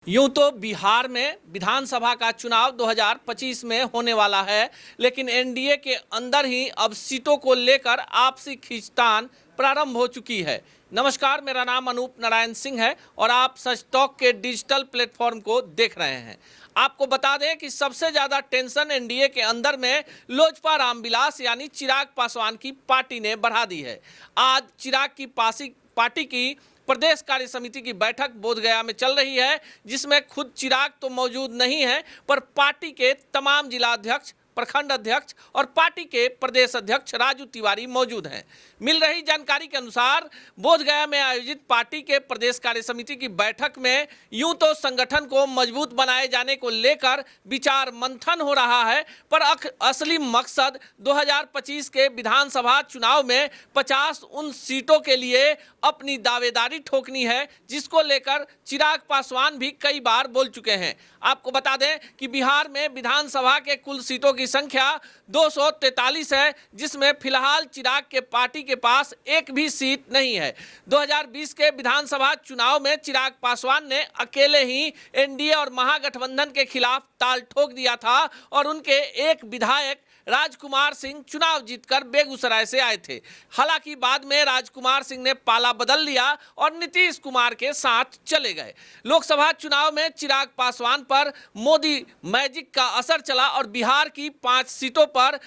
यूं तो बिहार में विधानसभा का चुनाव 2025 में होने वाला है, लेकिन एनडीए के अंदर ही अब सीटों को लेकर आपसी खींचतान प्रारंभ हो चुकी है। नमस्कार, मेरा नाम अनूप नारायण सिंह है और आप सच टॉक के डिजिटल प्लेटफॉर्म को देख रहे हैं। आपको बता दें कि सबसे ज़्यादा टेंशन एनडीए के अंदर में लोजपा रामविलास यानी चिराग पासवान की पार्टी ने बढ़ा दी है। आज चिराग की पार्टी की प्रदेश कार्य समिति की बैठक बोधगया में चल रही है, जिसमें खुद चिराग तो मौजूद नहीं है, पर पार्टी के तमाम जिलाध्यक्ष, प्रखंड अध्यक्ष और पार्टी के प्रदेश अध्यक्ष राजू तिवारी मौजूद हैं। मिल रही जानकारी के अनुसार बोधगया में आयोजित पार्टी के प्रदेश कार्य समिति की बैठक में यूं तो संगठन को मजबूत बनाए जाने को लेकर विचार मंथन हो रहा है, पर असली मकसद 2025 के विधानसभा चुनाव में 50 उन सीटों के लिए अपनी दावेदारी ठोकनी है, जिसको लेकर चिराग पासवान भी कई बार बोल चुके हैं। आपको बता दें कि बिहार में विधानसभा के कुल सीटों की संख्या 243 है, जिसमें फिलहाल चिराग के पार्टी के पास एक भी सीट नहीं है। 2020 के विधानसभा चुनाव में चिराग पासवान ने अकेले ही एनडीए और महागठबंधन के खिलाफ ताल ठोक दिया था और उनके एक विधायक राजकुमार सिंह चुनाव जीतकर बेगूसराय से आए थे। हालांकि बाद में राजकुमार सिंह ने पाला बदल लिया और नीतीश कुमार के साथ चले गए। लोकसभा चुनाव में चिराग पासवान पर मोदी मैजिक का असर चला और बिहार की 5 सीटों पर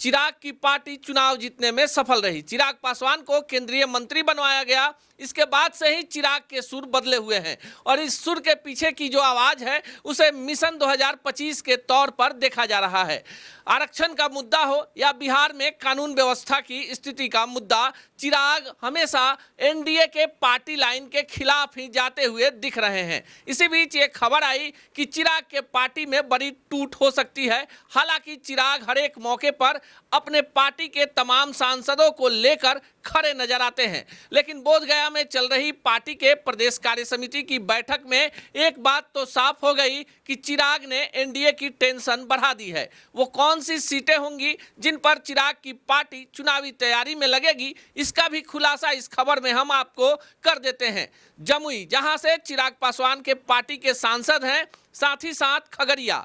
चिराग की पार्टी चुनाव जीतने में सफल रही। चिराग पासवान को केंद्रीय मंत्री बनवाया गया। इसके बाद से ही चिराग के सुर बदले हुए हैं और इस सुर के पीछे की जो आवाज़ है उसे मिशन 2025 के तौर पर देखा जा रहा है। आरक्षण का मुद्दा हो या बिहार में कानून व्यवस्था की स्थिति का मुद्दा, चिराग हमेशा एनडीए के पार्टी लाइन के खिलाफ ही जाते हुए दिख रहे हैं। इसी बीच एक खबर आई कि चिराग के पार्टी में बड़ी टूट हो सकती है। हालांकि चिराग हर एक मौके पर अपने पार्टी के तमाम सांसदों को लेकर खड़े नजर आते हैं, लेकिन बोधगया में चल रही पार्टी के प्रदेश कार्य समिति की बैठक में एक बात तो साफ हो गई कि चिराग ने एनडीए की टेंशन बढ़ा दी है। वो कौन सी सीटें होंगी जिन पर चिराग की पार्टी चुनावी तैयारी में लगेगी, इसका भी खुलासा इस खबर में हम आपको कर देते हैं। जमुई, जहां से चिराग पासवान के पार्टी के सांसद हैं, साथ ही साथ खगड़िया,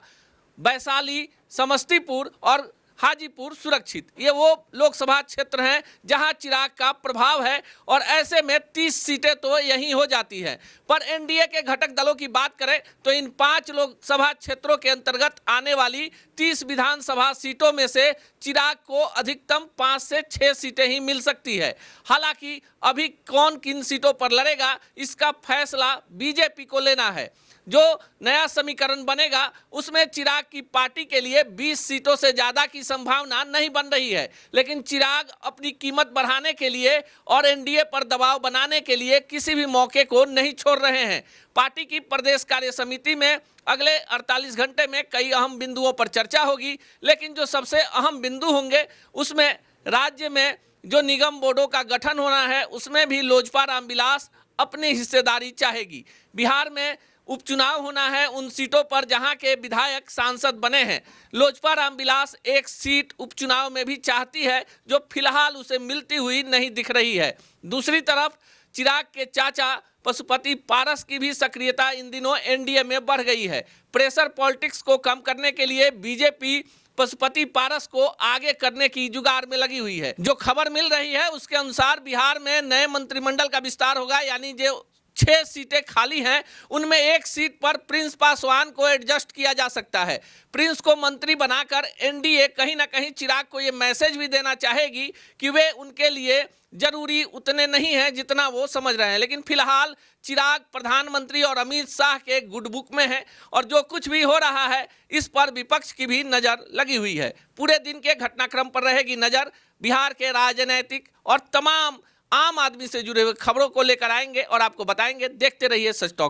वैशाली, समस्तीपुर और हाजीपुर सुरक्षित, ये वो लोकसभा क्षेत्र हैं जहां चिराग का प्रभाव है और ऐसे में 30 सीटें तो यहीं हो जाती है। पर एनडीए के घटक दलों की बात करें तो इन 5 लोकसभा क्षेत्रों के अंतर्गत आने वाली 30 विधानसभा सीटों में से चिराग को अधिकतम 5 से 6 सीटें ही मिल सकती है। हालांकि अभी कौन किन सीटों पर लड़ेगा, इसका फैसला बीजेपी को लेना है। जो नया समीकरण बनेगा उसमें चिराग की पार्टी के लिए 20 सीटों से ज़्यादा की संभावना नहीं बन रही है, लेकिन चिराग अपनी कीमत बढ़ाने के लिए और एनडीए पर दबाव बनाने के लिए किसी भी मौके को नहीं छोड़ रहे हैं। पार्टी की प्रदेश कार्य समिति में अगले 48 घंटे में कई अहम बिंदुओं पर चर्चा होगी, लेकिन जो सबसे अहम बिंदु होंगे उसमें राज्य में जो निगम बोर्डों का गठन होना है उसमें भी लोजपा रामविलास अपनी हिस्सेदारी चाहेगी। बिहार में उपचुनाव होना है उन सीटों पर जहां के विधायक सांसद बने हैं। लोजपा रामविलास एक सीट उपचुनाव में भी चाहती है, जो फिलहाल उसे मिलती हुई नहीं दिख रही है। दूसरी तरफ चिराग के चाचा पशुपति पारस की भी सक्रियता इन दिनों एनडीए में बढ़ गई है। प्रेशर पॉलिटिक्स को कम करने के लिए बीजेपी पशुपति पारस को आगे करने की जुगाड़ में लगी हुई है। जो खबर मिल रही है उसके अनुसार बिहार में नए मंत्रिमंडल का विस्तार होगा, यानी जो 6 सीटें खाली हैं उनमें एक सीट पर प्रिंस पासवान को एडजस्ट किया जा सकता है। प्रिंस को मंत्री बनाकर एनडीए कहीं ना कहीं चिराग को ये मैसेज भी देना चाहेगी कि वे उनके लिए जरूरी उतने नहीं हैं जितना वो समझ रहे हैं। लेकिन फिलहाल चिराग प्रधानमंत्री और अमित शाह के गुड बुक में है और जो कुछ भी हो रहा है इस पर विपक्ष की भी नज़र लगी हुई है। पूरे दिन के घटनाक्रम पर रहेगी नज़र। बिहार के राजनीतिक और तमाम आम आदमी से जुड़े हुए खबरों को लेकर आएंगे और आपको बताएंगे। देखते रहिए सच टॉक।